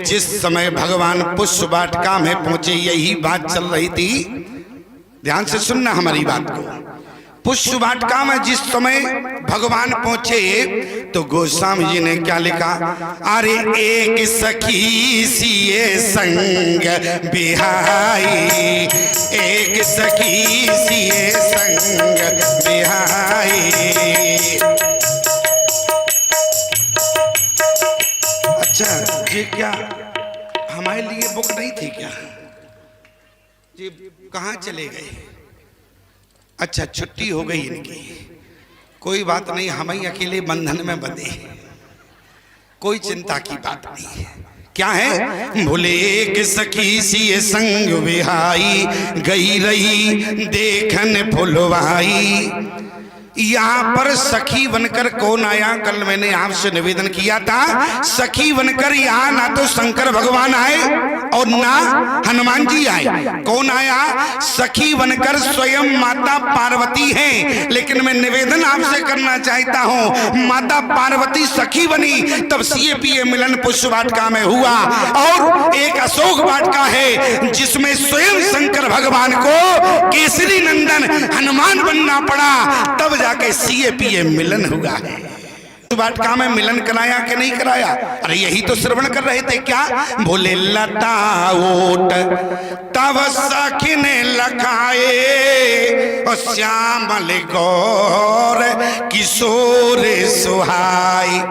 जिस समय भगवान पुष्प वाटिका में पहुंचे यही बात चल रही थी। ध्यान से सुनना हमारी बात को। पुष्प वाटिका में जिस समय भगवान पहुंचे तो गोस्वामी जी ने क्या लिखा? अरे एक सखी सिए संग बिहाई, एक सखी सिए संग बिहाई। अच्छा, ये क्या हमारे लिए बुक नहीं थी क्या? ये कहाँ चले गए? अच्छा, छुट्टी हो गई इनकी। कोई बात नहीं, हम ही अकेले बंधन में बंधे, कोई चिंता की बात नहीं है। क्या है? बोले एक सखी सी संग विहाई, गई रही देखन फुलवाई। यहाँ पर सखी बनकर कौन आया? कल मैंने आपसे निवेदन किया था, सखी बनकर यहाँ ना तो शंकर भगवान आए और ना हनुमान जी आए। कौन आया? सखी बनकर स्वयं माता पार्वती हैं। लेकिन मैं निवेदन आपसे करना चाहता हूँ, माता पार्वती सखी बनी तब सीएपीए मिलन पुष्प वाटिका में हुआ, और एक अशोक वाटिका है जिसमें स्वयं शंकर भगवान को केसरी नंदन हनुमान बनना पड़ा, तब जाके सीएपीए मिलन हुआ है। वाटिका में मिलन कराया कि नहीं कराया? अरे यही तो श्रवण कर रहे थे। क्या बोले? लता ओट तब सखी ने लखाए, और श्यामल गौर किशोर सुहाई।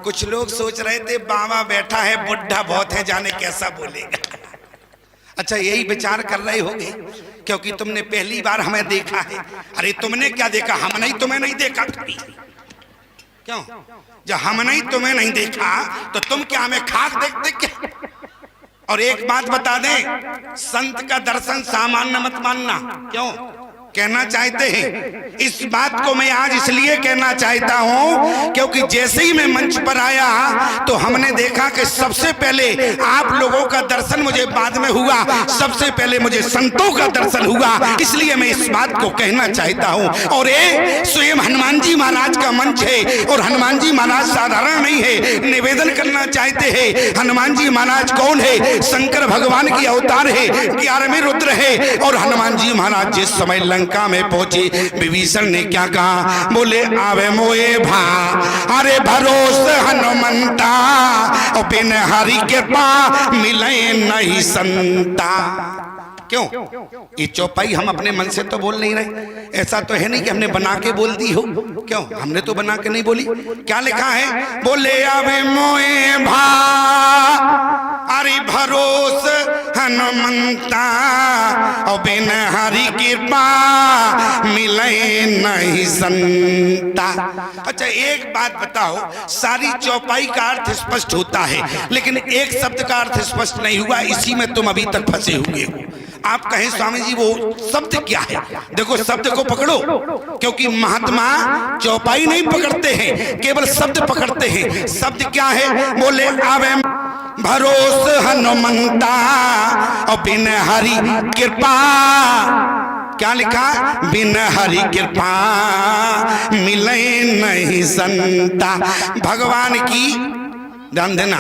कुछ लोग सोच रहे थे बाबा बैठा है, बुढ़ा बहुत है, जाने कैसा बोलेगा। अच्छा, यही विचार कर रहे होंगे क्योंकि तुमने पहली बार हमें देखा है। अरे तुमने क्या देखा? हम नहीं तुम्हें नहीं देखा कभी। क्यों? जब हम नहीं तुम्हें नहीं देखा तो तुम क्या हमें खाक देखते क्या? और एक बात बता दें, संत का दर्शन सामान्य मत मानना। क्यों कहना चाहते हैं? इस बात को मैं आज इसलिए कहना चाहता हूं क्योंकि जैसे ही मैं मंच पर आया तो हमने देखा कि सबसे पहले आप लोगों का दर्शन मुझे बाद में हुआ, सबसे पहले मुझे संतों का दर्शन हुआ। इसलिए मैं इस बात को कहना चाहता हूं। और ये स्वयं हनुमान जी महाराज का मंच है, और हनुमान जी महाराज साधारण नहीं है। निवेदन करना चाहते हैं, हनुमान जी महाराज कौन है? शंकर भगवान की अवतार है, 11वें रुद्र है। और हनुमान जी महाराज जिस समय लंका में पहुंचे, विभीषण ने क्या कहा? बोले आवे मोए भा, अरे भरोस हनुमंता, और बिन हरि के पा मिले नहीं संता। क्यों? ये चौपाई हम अपने मन से तो बोल नहीं रहे। ऐसा तो है नहीं कि हमने बना के बोल दी हो। क्यों? हमने तो बना के नहीं बोली। क्या लिखा है? बोले आवे मोए भा, अरे भरोस हनुमंता, और बिन हरि कृपा मिले नहीं संता। अच्छा, एक बात बताओ, सारी चौपाई का अर्थ स्पष्ट होता है लेकिन एक शब्द का अर्थ स्पष्ट नहीं हुआ। इसी में तुम अभी तक फंसे हुए हो। आप कहें स्वामी जी वो शब्द क्या है? देखो, शब्द को पकड़ो, क्योंकि महात्मा चौपाई नहीं पकड़ते हैं, केवल शब्द पकड़ते हैं। शब्द क्या है? बोले आवे भरोस हनुमंता, और बिन हरि कृपा। क्या लिखा? बिन हरि कृपा मिले नहीं संता। भगवान की, ध्यान देना,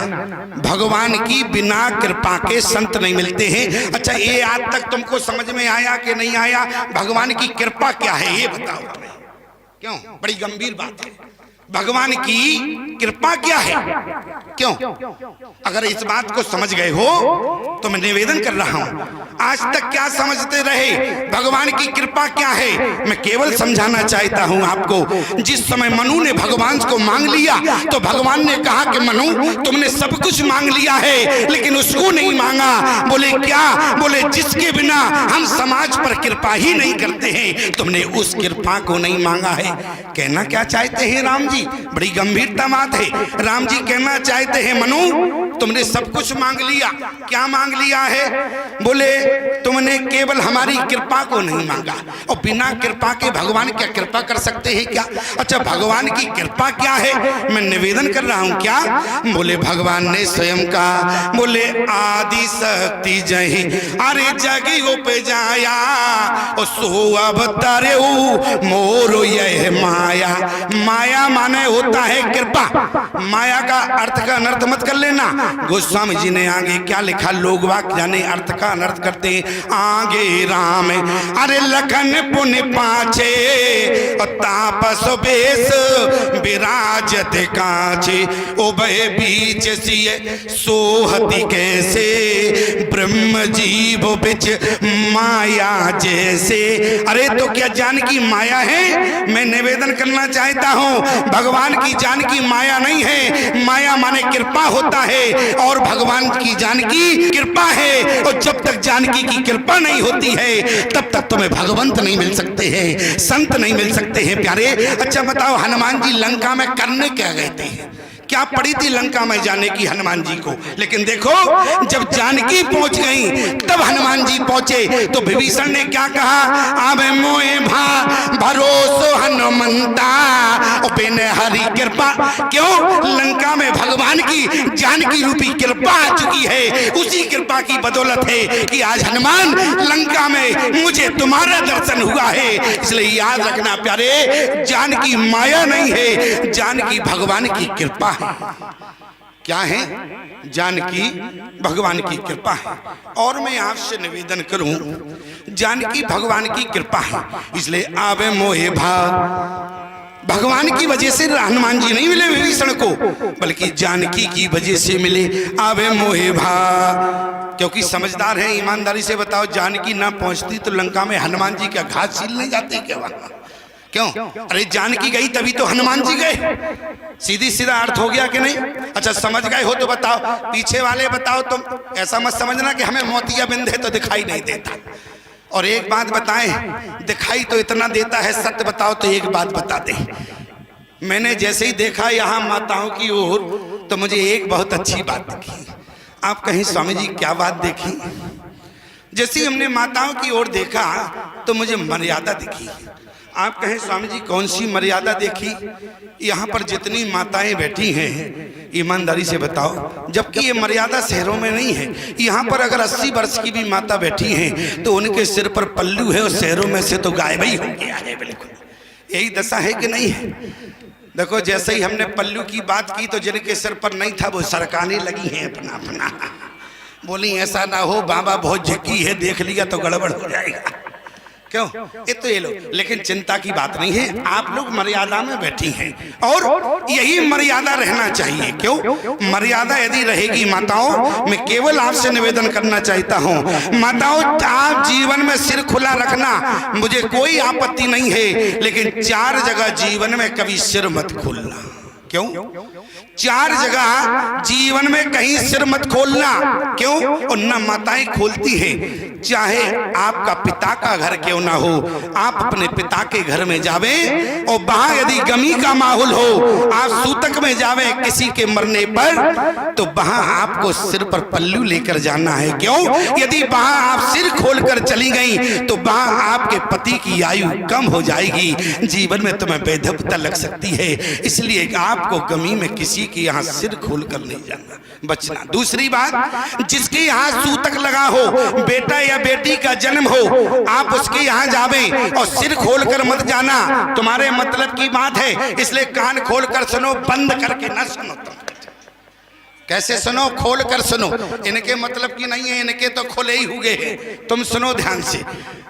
भगवान की बिना कृपा के संत नहीं मिलते हैं। अच्छा, ये आज तक तुमको समझ में आया कि नहीं आया? भगवान की कृपा क्या है ये बताओ हमें। क्यों? बड़ी गंभीर बात है। भगवान की कृपा क्या है? क्यों? अगर इस बात को समझ गए हो तो मैं निवेदन कर रहा हूं, आज तक क्या समझते रहे? भगवान की कृपा क्या है? मैं केवल समझाना चाहता हूं आपको। जिस समय मनु ने भगवान को मांग लिया तो भगवान ने कहा कि मनु तुमने सब कुछ मांग लिया है लेकिन उसको नहीं मांगा। बोले क्या? बोले जिसके बिना हम समाज पर कृपा ही नहीं करते हैं, तुमने उस कृपा को नहीं मांगा है। कहना क्या चाहते हैं राम जी? बड़ी गंभीरता बात है। राम जी कहना चाहते हैं, मनु तुमने सब कुछ मांग लिया। क्या मांग लिया है? बोले तुमने केवल हमारी कृपा को नहीं मांगा, और बिना कृपा के भगवान क्या कृपा कर सकते हैं क्या? अच्छा, भगवान की कृपा क्या है? मैं निवेदन कर रहा हूं। क्या? बोले भगवान ने स्वयं कहा, बोले आदि शक्ति जही, अरे जगी उपजाया, और सो अवतारे मोर यह माया। माया माने होता है कृपा। माया का अर्थ का अनर्थ मत कर लेना। गोस्वामी जी ने आगे क्या लिखा, लोग वाक जाने अर्थ का अनर्थ करते हैं। आगे राम अरे लखन पुण्य पाछे तापस बेस विराजत काछे, उभय बीच सिय सोहति कैसे, ब्रह्म जीव बिच माया जैसे। अरे तो क्या जानकी माया है? मैं निवेदन करना चाहता हूँ, भगवान की जानकी माया नहीं है। माया माने कृपा होता है और भगवान की जानकी कृपा है। और जब तक जानकी की कृपा नहीं होती है तब तक तुम्हें भगवंत नहीं मिल सकते हैं, संत नहीं मिल सकते हैं प्यारे। अच्छा बताओ, हनुमान जी लंका में करने क्या गए थे? क्या पड़ी थी लंका में जाने की हनुमान जी को? लेकिन देखो, जब जानकी पहुंच गई तब हनुमान जी पहुंचे तो विभीषण ने क्या कहा, आबे मोए भा भरोसो हनुमंता बिन हरि कृपा। क्यों? लंका में भगवान की जानकी रूपी कृपा आ चुकी है। उसी कृपा की बदौलत है कि आज हनुमान लंका में मुझे तुम्हारा दर्शन हुआ है। इसलिए याद रखना प्यारे, जानकी माया नहीं है, जानकी भगवान की कृपा है। क्या है? जानकी भगवान की कृपा है। और मैं आपसे निवेदन करूं, जानकी भगवान की कृपा है, इसलिए आवे मोहे भाव। भगवान की वजह से हनुमान जी नहीं मिले विभीषण को, बल्कि जानकी की वजह से मिले। आवे मोहे भाव, क्योंकि समझदार है। ईमानदारी से बताओ, जानकी ना पहुंचती तो लंका में हनुमान जी क्या घात छीलने जाते क्या वहां? क्यों? अरे जानकी गई तभी तो हनुमान जी गए। सीधी सीधा अर्थ हो गया कि नहीं? अच्छा समझ गए हो तो बताओ, पीछे वाले बताओ। तुम ऐसा मत समझना कि हमें मोतिया बिंद है तो दिखाई नहीं देता। और एक बात बताएं, दिखाई तो इतना देता है, सत्य बताओ तो एक बात बता दे। मैंने जैसे ही देखा यहाँ माताओं की ओर तो मुझे एक बहुत अच्छी बात दिखी। आप कहें स्वामी जी क्या बात देखी? जैसे ही हमने माताओं की ओर देखा तो मुझे मर्यादा दिखी। आप कहें स्वामी जी कौन सी मर्यादा देखी? यहाँ पर जितनी माताएं बैठी हैं, ईमानदारी से बताओ, जबकि ये मर्यादा शहरों में नहीं है। यहाँ पर अगर 80 वर्ष की भी माता बैठी हैं तो उनके सिर पर पल्लू है और शहरों में से तो गायब ही हो गया है। बिल्कुल यही दशा है कि नहीं है? देखो, जैसे ही हमने पल्लू की बात की तो जिनके सिर पर नहीं था वो सरकाने लगी हैं अपना अपना। बोली ऐसा ना हो, बाबा बहुत झक्की है, देख लिया तो गड़बड़ हो जाएगा। क्यों? ये तो ये लोग, लेकिन चिंता की बात नहीं है, आप लोग मर्यादा में बैठी हैं और यही मर्यादा रहना चाहिए। क्यों? मर्यादा यदि रहेगी माताओं, मैं केवल आपसे निवेदन करना चाहता हूं, माताओं आप जीवन में सिर खुला रखना, मुझे कोई आपत्ति नहीं है, लेकिन 4 जगह जीवन में कभी सिर मत खोलना। क्यों? 4 जगह जीवन में कहीं सिर मत खोलना। क्यों? और न माताएं खोलती हैं। चाहे आपका पिता का घर क्यों ना हो, आप अपने पिता के घर में जावे और वहां यदि गमी का माहौल हो, आप सूतक में जावे किसी के मरने पर, तो वहां आपको सिर पर पल्लू लेकर जाना है। क्यों? यदि वहां आप सिर खोलकर चली गई तो वहां आपके पति की आयु कम हो जाएगी, जीवन में तुम्हें बेधपता लग सकती है। इसलिए आपको गमी में किसी के यहाँ सिर खोलकर नहीं जाना, बचना। दूसरी बात, जिसके यहाँ सूतक लगा हो, बेटा या बेटी का जन्म हो, आप उसके यहाँ जावे और सिर खोलकर मत जाना, तुम्हारे मतलब की बात है। इसलिए कान खोलकर सुनो, बंद करके ना सुनो। तुम कैसे सुनो? खोल कर सुनो। इनके मतलब की नहीं है, इनके तो खोले ही हुए हैं। तुम सुनो ध्यान से।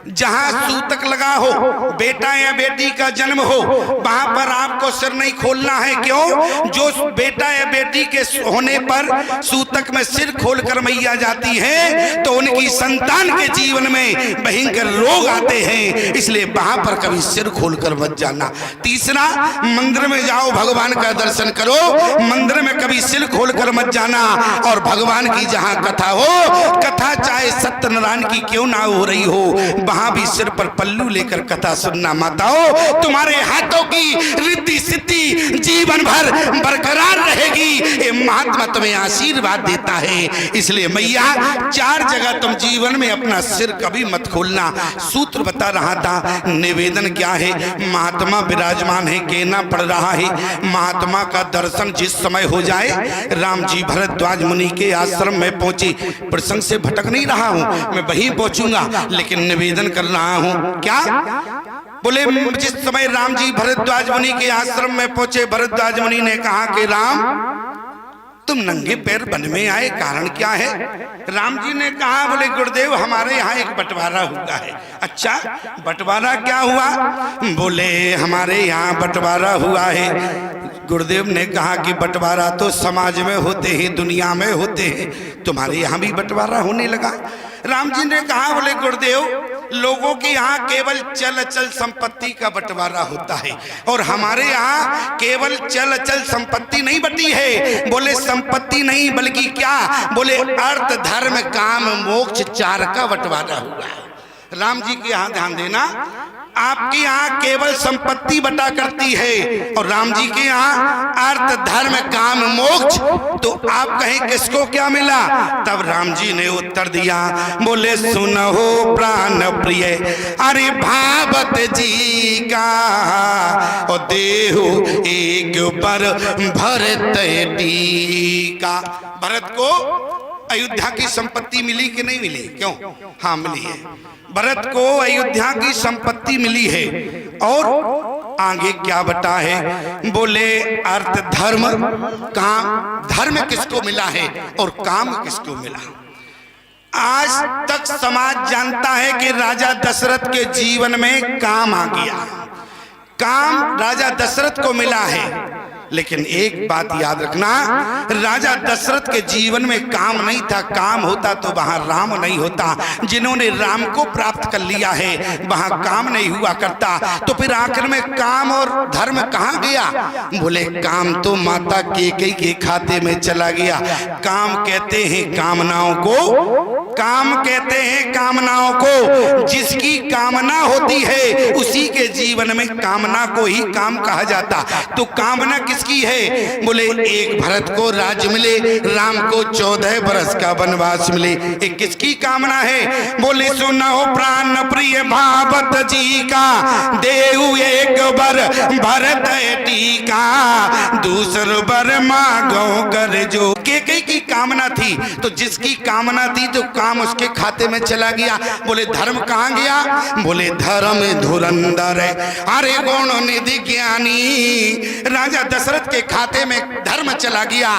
जहां सूतक लगा हो, बेटा या बेटी का जन्म हो, वहां पर आपको सिर नहीं खोलना है। क्यों? जो बेटा या बेटी के होने पर सूतक में सिर खोलकर मैया जाती है तो उनकी संतान के जीवन में भयंकर रोग आते हैं, इसलिए वहां पर कभी सिर खोलकर मत जाना। तीसरा, मंदिर में जाओ, भगवान का दर्शन करो, मंदिर में कभी सिर खोलकर मत जाना। और भगवान की जहां कथा हो, कथा चाहे सत्यनारायण की क्यों ना हो रही हो, वहां भी सिर पर पल्लू लेकर कथा सुनना। माताओं, तुम्हारे हाथों की रिद्धि सिद्धि जीवन भर बरकरार रहेगी, ये महात्मा तुम्हें आशीर्वाद देता है। इसलिए मैया 4 जगह तुम जीवन में अपना सिर कभी मत खोलना। सूत्र बता रहा था, निवेदन क्या है? महात्मा विराजमान है, कहना पड़ रहा है, महात्मा का दर्शन जिस समय हो जाए। राम जी भरद्वाज मुनि के आश्रम में पहुंचे, प्रसंग से भटक नहीं रहा हूं, मैं वहीं पहुंचूंगा, लेकिन निवेदन कर रहा हूं। क्या बोले? जिस समय राम जी भरद्वाज मुनि के आश्रम में पहुंचे, भरद्वाज मुनि ने कहा कि राम तुम नंगे पैर वन में आए, कारण क्या है? राम जी ने कहा, बोले गुरुदेव हमारे यहाँ एक बंटवारा हुआ है। अच्छा, बंटवारा क्या हुआ? बोले हमारे यहाँ बंटवारा हुआ है। गुरुदेव ने कहा कि बंटवारा तो समाज में होते हैं, दुनिया में होते हैं, तुम्हारे यहाँ भी बंटवारा होने लगा। राम जी ने कहा, बोले गुरुदेव लोगों के यहाँ केवल चल अचल संपत्ति का बंटवारा होता है और हमारे यहाँ केवल चल अचल संपत्ति नहीं बटी है। बोले संपत्ति नहीं बल्कि क्या? बोले अर्थ धर्म काम मोक्ष चार का बंटवारा हुआ है। राम जी के यहाँ ध्यान देना, आपके यहाँ केवल संपत्ति बटा करती है और राम जी के यहाँ अर्थ धर्म काम मोक्ष। तो आप कहें किसको क्या मिला? तब राम जी ने उत्तर दिया, बोले सुनो प्राण प्रिय अरे भावत जी का और देहु एक पर भरत टीका। भरत को अयोध्या की संपत्ति मिली कि नहीं मिली? क्यों? हाँ मिली है। भरत को अयोध्या की संपत्ति मिली है और आगे क्या बता है? बोले अर्थ धर्म काम। धर्म किसको मिला है और काम किसको मिला? आज तक समाज जानता है कि राजा दशरथ के जीवन में काम आ गया, काम राजा दशरथ को मिला है। लेकिन एक बात याद रखना, राजा दशरथ के जीवन में काम नहीं था। काम होता तो वहां राम नहीं होता। जिन्होंने राम को प्राप्त कर लिया है वहां काम नहीं हुआ करता। तो फिर आखिर में काम और धर्म कहां गया? बोले काम तो माता कैकेयी के खाते में चला गया। काम कहते हैं कामनाओं को, काम कहते हैं कामनाओं को। जिसकी कामना होती है उसी के जीवन में कामना को ही काम कहा जाता। तो कामना किसकी है? बोले एक भरत को राज्य मिले, राम को 14 बरस का वनवास मिले। एक किसकी कामना है? बोले सुनो प्राण प्रिय भावत जी का देहु एक बर भरत टीका दूसर बर मांगो कर। जो कैकेयी की कामना थी, तो जिसकी कामना थी तो काम उसके खाते में चला गया। बोले धर्म कहाँ गया? बोले धर्म धुरंधर है अरे गुण निधि ज्ञानी। राजा दशरथ के खाते में धर्म चला गया,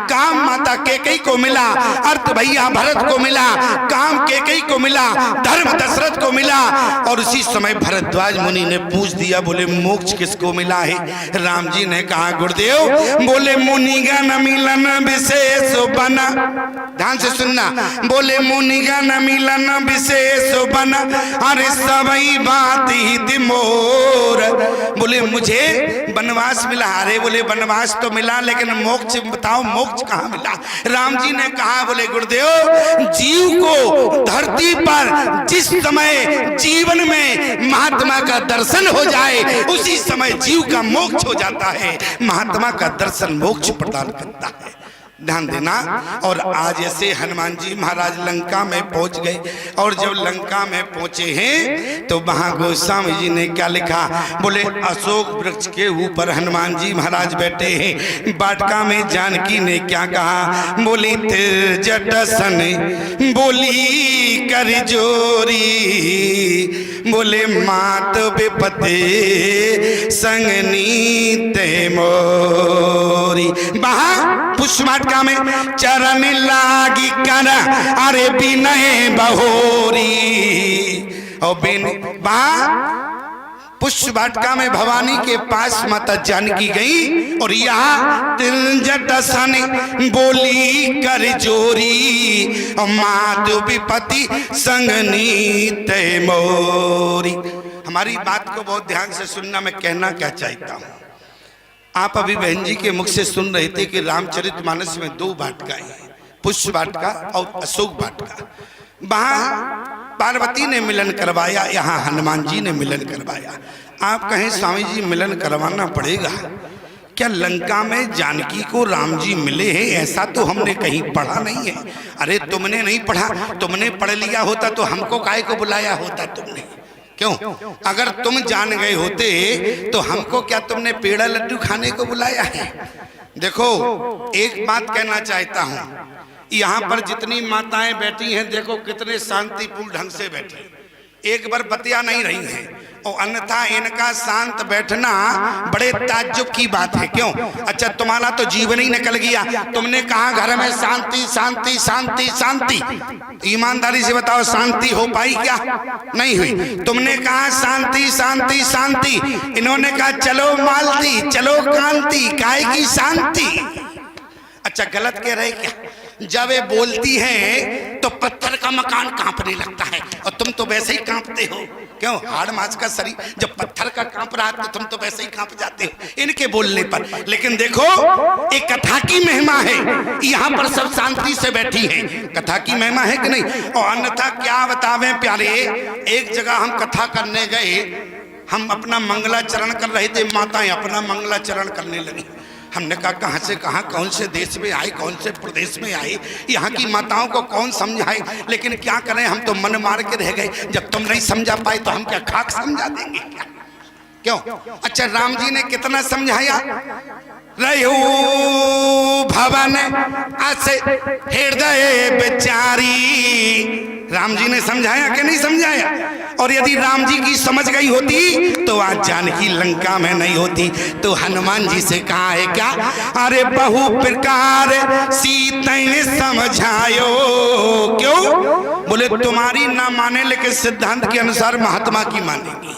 काम माता कैकेयी को मिला, अर्थ भैया भरत को मिला, काम कैकेयी को मिला, धर्म दशरथ को मिला। और उसी समय भरद्वाज मुनि ने पूछ दिया, बोले मोक्ष किसको मिला है? राम जी ने कहा गुरुदेव, बोले मुनिगण मिलन विशेष बना। ध्यान से सुनना, बोले मुनिगण मिलन विशेष बना अरे सबई बात ही मोर। बोले मुझे वनवास मिला। अरे बोले वनवास तो मिला लेकिन मोक्ष बताओ, मोक्ष कहाँ मिला? राम जी ने कहा, बोले गुरुदेव जीव को धरती पर जिस समय जीवन में महात्मा का दर्शन हो जाए उसी समय जीव का मोक्ष हो जाता है। महात्मा का दर्शन मोक्ष प्रदान करता है। ध्यान देना। और आज ऐसे हनुमान जी महाराज लंका में पहुंच गए और जब लंका में पहुंचे हैं तो वहां गोस्वामी जी ने क्या लिखा? बोले अशोक वृक्ष के ऊपर हनुमान जी महाराज बैठे हैं। बाटका में जानकी ने क्या कहा? बोली तिरजट सन बोली कर जोरी बोले मात विपते संगनी ते मोरी। वहां पुष्पवाटिका में चरण लागी कर अरे बिनय बहोरी। और बिन पुष्पवाटिका में भवानी के पास माता जानकी गई और यहाँ तिरंजट सन बोली कर जोरी और मात विपति संगनी ते मोरी। हमारी बात को बहुत ध्यान से सुनना। मैं कहना क्या चाहता हूँ, आप अभी बहन जी के मुख से सुन रहे थे कि रामचरितमानस में 2 वाटिकाएं हैं, पुष्प वाटिका और अशोक वाटिका। वहां पार्वती ने मिलन करवाया, यहाँ हनुमान जी ने मिलन करवाया। आप कहें स्वामी जी मिलन करवाना पड़ेगा क्या? लंका में जानकी को राम जी मिले हैं ऐसा तो हमने कहीं पढ़ा नहीं है। अरे तुमने नहीं पढ़ा, तुमने पढ़ लिया होता तो हमको काहे को बुलाया होता तुमने? क्यों? अगर तुम जान गए होते तो हमको क्या तुमने पेड़ा लड्डू खाने को बुलाया है? देखो एक बात कहना चाहता हूँ, यहाँ पर जितनी माताएं बैठी हैं देखो कितने शांतिपूर्ण ढंग से बैठी, एक बार बतिया नहीं रही हैं। और अन्यथा इनका शांत बैठना बड़े ताज्जुब की बात है। क्यों? अच्छा, तुम्हारा तो जीवन ही निकल गया। तुमने कहा घर में शांति शांति शांति शांति, ईमानदारी से बताओ शांति हो पाई क्या? नहीं हुई। तुमने कहा शांति शांति शांति, इन्होंने कहा चलो मालती चलो कांति, काहे की शांति? अच्छा, गलत कह रहे क्या? जब वे बोलती हैं तो पत्थर का मकान कांपने लगता है, और तुम तो वैसे ही कांपते हो। क्यों? हाड़ मांस का शरीर जब पत्थर का कांप रहा तो तुम तो वैसे ही कांप जाते हो इनके बोलने पर। लेकिन देखो, एक कथा की महिमा है, यहाँ पर सब शांति से बैठी हैं। कथा की महिमा है कि नहीं? और अन्यथा क्या बतावे प्यारे, एक जगह हम कथा करने गए, हम अपना मंगलाचरण कर रहे थे, माताएं अपना मंगलाचरण करने लगी। हमने कहा कहाँ से कहाँ, कौन से देश में आए, कौन से प्रदेश में आए, यहाँ की माताओं को कौन समझाए। लेकिन क्या करें, हम तो मन मार के रह गए। जब तुम नहीं समझा पाए तो हम क्या खाक समझा देंगे क्या? क्यों? अच्छा, राम जी ने कितना समझाया, रहो भवन अस हृदय बेचारी। राम जी ने समझाया कि नहीं समझाया? और यदि राम जी की समझ गई होती तो आज जानकी लंका में नहीं होती। तो हनुमान जी से कहा है क्या, अरे बहु प्रकार सीता ने समझायो। क्यों? बोले तुम्हारी ना माने, लेकिन सिद्धांत के अनुसार महात्मा की मानेगी।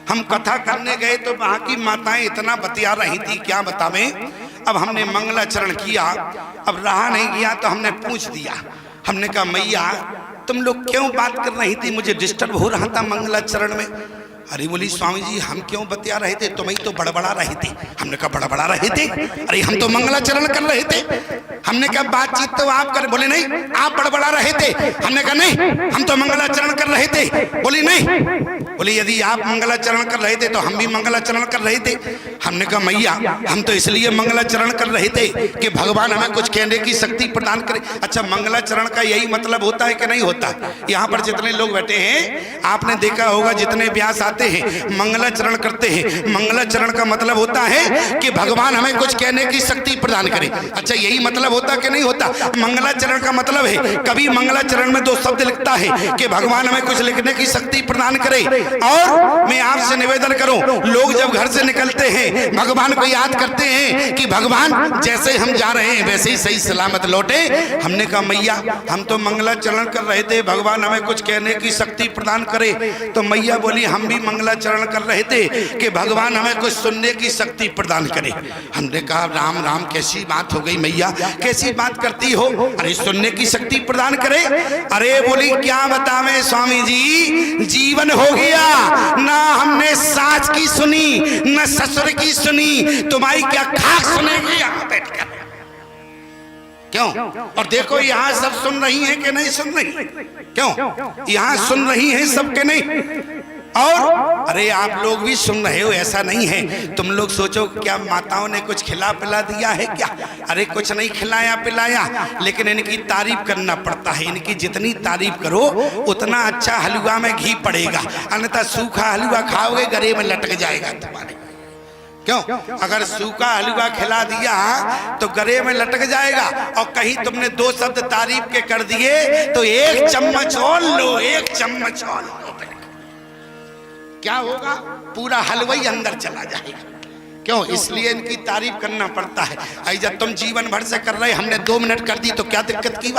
हम कथा करने गए तो वहां की माताएं इतना बतिया रही थी, क्या बतावें। अब हमने मंगलाचरण किया, अब रहा नहीं गया तो हमने पूछ दिया। हमने कहा मैया तुम लोग क्यों बात कर रही थी, मुझे डिस्टर्ब हो रहा था मंगलाचरण में। अरे बोली स्वामी जी हम क्यों बतिया रहे थे, तुम ही तो बड़बड़ा रहे थे। हमने कहा बड़बड़ा रहे थे? अरे हम तो मंगलाचरण कर रहे थे। हमने कहा बातचीत तो आप कर, बोले नहीं आप बड़बड़ा रहे थे। हमने कहा नहीं हम तो मंगलाचरण कर रहे थे। बोली नहीं, बोली यदि आप मंगलाचरण कर रहे थे तो हम भी मंगलाचरण कर रहे थे। हमने कहा मैया हम तो इसलिए मंगलाचरण कर रहे थे कि भगवान हमें कुछ कहने की शक्ति प्रदान करे। अच्छा, मंगलाचरण का यही मतलब होता है कि नहीं होता? यहाँ पर जितने लोग बैठे हैं आपने देखा होगा, जितने व्यास आते हैं मंगलाचरण करते हैं। मंगलाचरण का मतलब होता है कि भगवान हमें कुछ कहने की शक्ति प्रदान करे। अच्छा, यही मतलब होता कि नहीं होता? मंगलाचरण का मतलब है, कभी मंगलाचरण में दो शब्द लिखता है कि भगवान हमें कुछ लिखने की शक्ति प्रदान करे। और मैं आपसे निवेदन करूं, लोग जब घर से निकलते हैं भगवान को याद करते हैं कि भगवान जैसे हम जा रहे हैं वैसे ही सही सलामत लौटे। हमने कहा मैया हम तो मंगलाचरण कर रहे थे, भगवान हमें कुछ कहने की शक्ति प्रदान करे। तो मैया बोली हम भी मंगलाचरण कर रहे थे कि भगवान हमें कुछ सुनने की शक्ति प्रदान करे। हमने कहा राम राम कैसी बात हो गई मैया, कैसी बात करती हो? अरे सुनने की शक्ति प्रदान करे? अरे बोली क्या बतावे स्वामी जी, जीवन हो गया ना हमने सास की सुनी न ससुर की सुनी, तुम्हारी क्या खाक सुनेगी यहाँ बैठकर? क्यों? और देखो यहाँ सब सुन रही हैं कि नहीं सुन रही? क्यों? यहाँ सुन रही हैं सब के नहीं? और अरे आप लोग भी सुन रहे हो, ऐसा नहीं है। तुम लोग सोचो क्या माताओं ने कुछ खिला पिला दिया है क्या? अरे कुछ नहीं खिलाया पिलाया, लेकिन इनकी तारीफ करना पड़ता है। इनकी जितनी तारीफ करो उतना अच्छा हलवा में घी पड़ेगा, अन्यथा सूखा हलवा खाओगे गले में लटक जाएगा तुम्हारे। क्यों? अगर सूखा हलवा खिला दिया तो गले में लटक जाएगा, और कहीं तुमने दो शब्द तारीफ के कर दिए तो एक चम्मच और लो, एक चम्मच और लो, क्या होगा? पूरा हलवा ही अंदर चला जाएगा। क्यों? इसलिए इनकी तारीफ करना पड़ता है। जब तुम जीवन भर से कर रहे, हमने 2 मिनट कर दी तो क्या दिक्कत की बात?